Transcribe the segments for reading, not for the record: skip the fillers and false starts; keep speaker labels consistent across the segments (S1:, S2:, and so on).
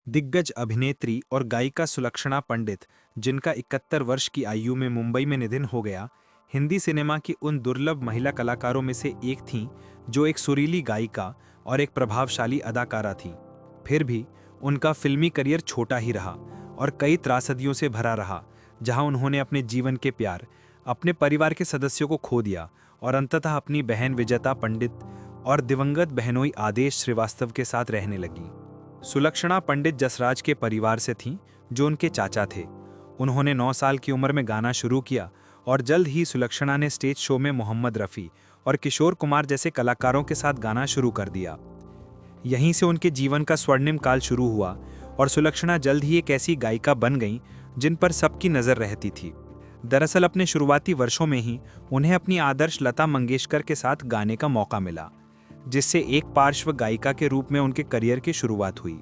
S1: दिग्गज अभिनेत्री और गायिका सुलक्षणा पंडित, जिनका 71 वर्ष की आयु में मुंबई में निधन हो गया, हिंदी सिनेमा की उन दुर्लभ महिला कलाकारों में से एक थीं जो एक सुरीली गायिका और एक प्रभावशाली अदाकारा थीं। फिर भी उनका फिल्मी करियर छोटा ही रहा और कई त्रासदियों से भरा रहा, जहां उन्होंने अपने जीवन के प्यार, अपने परिवार के सदस्यों को खो दिया और अंततः अपनी बहन विजेता पंडित और दिवंगत बहनोई आदेश श्रीवास्तव के साथ रहने लगी। सुलक्षणा पंडित जसराज के परिवार से थीं, जो उनके चाचा थे। उन्होंने 9 साल की उम्र में गाना शुरू किया और जल्द ही सुलक्षणा ने स्टेज शो में मोहम्मद रफ़ी और किशोर कुमार जैसे कलाकारों के साथ गाना शुरू कर दिया। यहीं से उनके जीवन का स्वर्णिम काल शुरू हुआ और सुलक्षणा जल्द ही एक ऐसी गायिका बन गईं जिन पर सबकी नज़र रहती थी। दरअसल अपने शुरुआती वर्षों में ही उन्हें अपनी आदर्श लता मंगेशकर के साथ गाने का मौका मिला, जिससे एक पार्श्व गायिका के रूप में उनके करियर की शुरुआत हुई।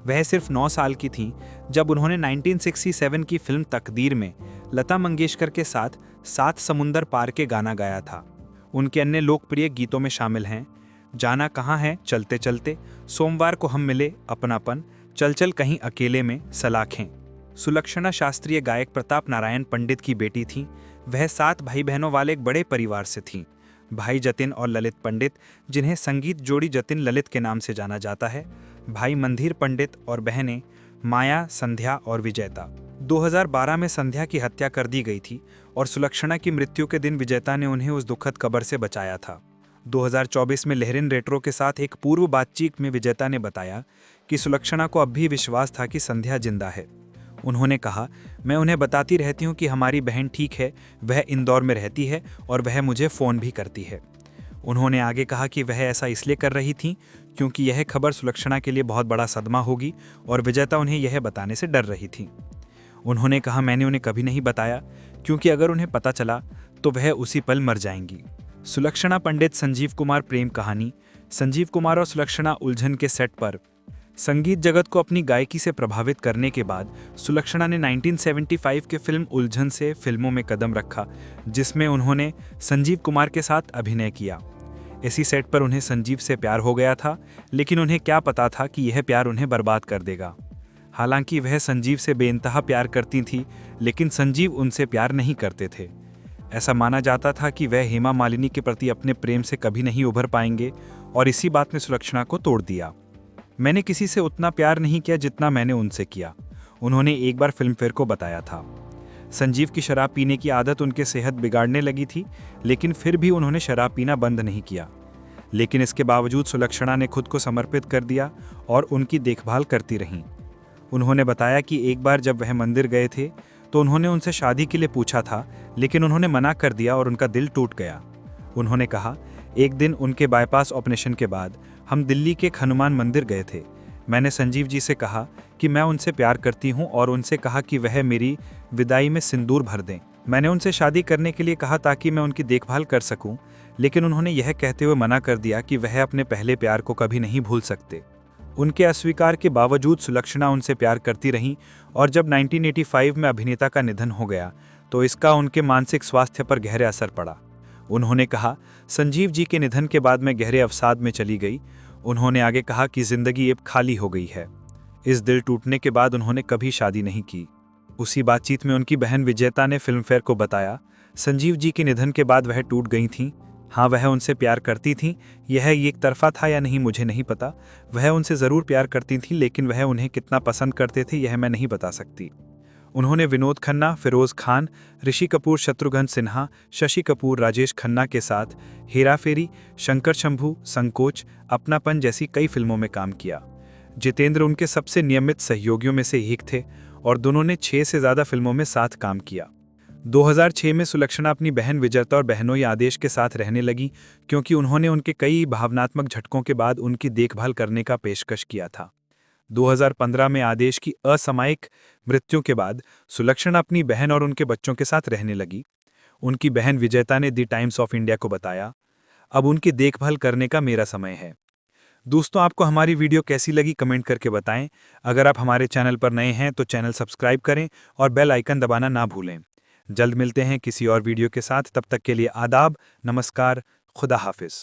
S1: वह सिर्फ 9 साल की थीं जब उन्होंने 1967 की फिल्म तकदीर में लता मंगेशकर के साथ सात समुंदर पार के गाना गाया था। उनके अन्य लोकप्रिय गीतों में शामिल हैं जाना कहाँ है, चलते चलते, सोमवार को हम मिले, अपनापन, चल चल कहीं अकेले में, सलाखें। सुलक्षणा शास्त्रीय गायक प्रताप नारायण पंडित की बेटी थीं। वह 7 भाई बहनों वाले एक बड़े परिवार से थीं। भाई जतिन और ललित पंडित, जिन्हें संगीत जोड़ी जतिन ललित के नाम से जाना जाता है, भाई मंधीर पंडित और बहनें माया, संध्या और विजेता। 2012 में संध्या की हत्या कर दी गई थी और सुलक्षणा की मृत्यु के दिन विजेता ने उन्हें उस दुखद कब्र से बचाया था। 2024 में लहरिन रेट्रो के साथ एक पूर्व बातचीत में विजेता ने बताया कि सुलक्षणा को अब भी विश्वास था कि संध्या जिंदा है। उन्होंने कहा, मैं उन्हें बताती रहती हूँ कि हमारी बहन ठीक है, वह इंदौर में रहती है और वह मुझे फ़ोन भी करती है। उन्होंने आगे कहा कि वह ऐसा इसलिए कर रही थी क्योंकि यह खबर सुलक्षणा के लिए बहुत बड़ा सदमा होगी और विजेता उन्हें यह बताने से डर रही थी। उन्होंने कहा, मैंने उन्हें कभी नहीं बताया क्योंकि अगर उन्हें पता चला तो वह उसी पल मर जाएंगी। सुलक्षणा पंडित संजीव कुमार प्रेम कहानी। संजीव कुमार और सुलक्षणा उलझन के सेट पर संगीत जगत को अपनी गायकी से प्रभावित करने के बाद सुलक्षणा ने 1975 के फिल्म उलझन से फिल्मों में कदम रखा, जिसमें उन्होंने संजीव कुमार के साथ अभिनय किया। इसी सेट पर उन्हें संजीव से प्यार हो गया था, लेकिन उन्हें क्या पता था कि यह प्यार उन्हें बर्बाद कर देगा। हालांकि वह संजीव से बेइंतहा प्यार करती थी, लेकिन संजीव उनसे प्यार नहीं करते थे। ऐसा माना जाता था कि वह हेमा मालिनी के प्रति अपने प्रेम से कभी नहीं उभर पाएंगे और इसी बात ने सुलक्षणा को तोड़ दिया। मैंने किसी से उतना प्यार नहीं किया जितना मैंने उनसे किया, उन्होंने एक बार फिल्मफेयर को बताया था। संजीव की शराब पीने की आदत उनके सेहत बिगाड़ने लगी थी, लेकिन फिर भी उन्होंने शराब पीना बंद नहीं किया। लेकिन इसके बावजूद सुलक्षणा ने खुद को समर्पित कर दिया और उनकी देखभाल करती रहीं। उन्होंने बताया कि एक बार जब वह मंदिर गए थे तो उन्होंने उनसे शादी के लिए पूछा था, लेकिन उन्होंने मना कर दिया और उनका दिल टूट गया। उन्होंने कहा, एक दिन उनके बाईपास ऑपरेशन के बाद हम दिल्ली के हनुमान मंदिर गए थे। मैंने संजीव जी से कहा कि मैं उनसे प्यार करती हूं और उनसे कहा कि वह मेरी विदाई में सिंदूर भर दें। मैंने उनसे शादी करने के लिए कहा ताकि मैं उनकी देखभाल कर सकूं, लेकिन उन्होंने यह कहते हुए मना कर दिया कि वह अपने पहले प्यार को कभी नहीं भूल सकते। उनके अस्वीकार के बावजूद सुलक्षणा उनसे प्यार करती रहीं और जब 1985 में अभिनेता का निधन हो गया तो इसका उनके मानसिक स्वास्थ्य पर गहरे असर पड़ा। उन्होंने कहा, संजीव जी के निधन के बाद मैं गहरे अवसाद में चली गई। उन्होंने आगे कहा कि जिंदगी अब खाली हो गई है। इस दिल टूटने के बाद उन्होंने कभी शादी नहीं की। उसी बातचीत में उनकी बहन विजेता ने फिल्मफेयर को बताया, संजीव जी के निधन के बाद वह टूट गई थीं। हाँ, वह उनसे प्यार करती थीं। यह एक तरफा था या नहीं मुझे नहीं पता। वह उनसे ज़रूर प्यार करती थीं, लेकिन वह उन्हें कितना पसंद करते थे यह मैं नहीं बता सकती। उन्होंने विनोद खन्ना, फिरोज खान, ऋषि कपूर, शत्रुघ्न सिन्हा, शशि कपूर, राजेश खन्ना के साथ हेरा फेरी, शंकर शंभू, संकोच, अपनापन जैसी कई फिल्मों में काम किया। जितेंद्र उनके सबसे नियमित सहयोगियों में से एक थे और दोनों ने 6 से ज़्यादा फिल्मों में साथ काम किया। 2006 में सुलक्षणा अपनी बहन विजेता और बहनोई आदेश के साथ रहने लगी क्योंकि उन्होंने उनके कई भावनात्मक झटकों के बाद उनकी देखभाल करने का पेशकश किया था। 2015 में आदेश की असामयिक मृत्यु के बाद सुलक्षणा अपनी बहन और उनके बच्चों के साथ रहने लगी। उनकी बहन विजेता ने द टाइम्स ऑफ इंडिया को बताया, अब उनकी देखभाल करने का मेरा समय है। दोस्तों, आपको हमारी वीडियो कैसी लगी कमेंट करके बताएं। अगर आप हमारे चैनल पर नए हैं तो चैनल सब्सक्राइब करें और बेल आइकन दबाना ना भूलें। जल्द मिलते हैं किसी और वीडियो के साथ, तब तक के लिए आदाब, नमस्कार, खुदा हाफिज।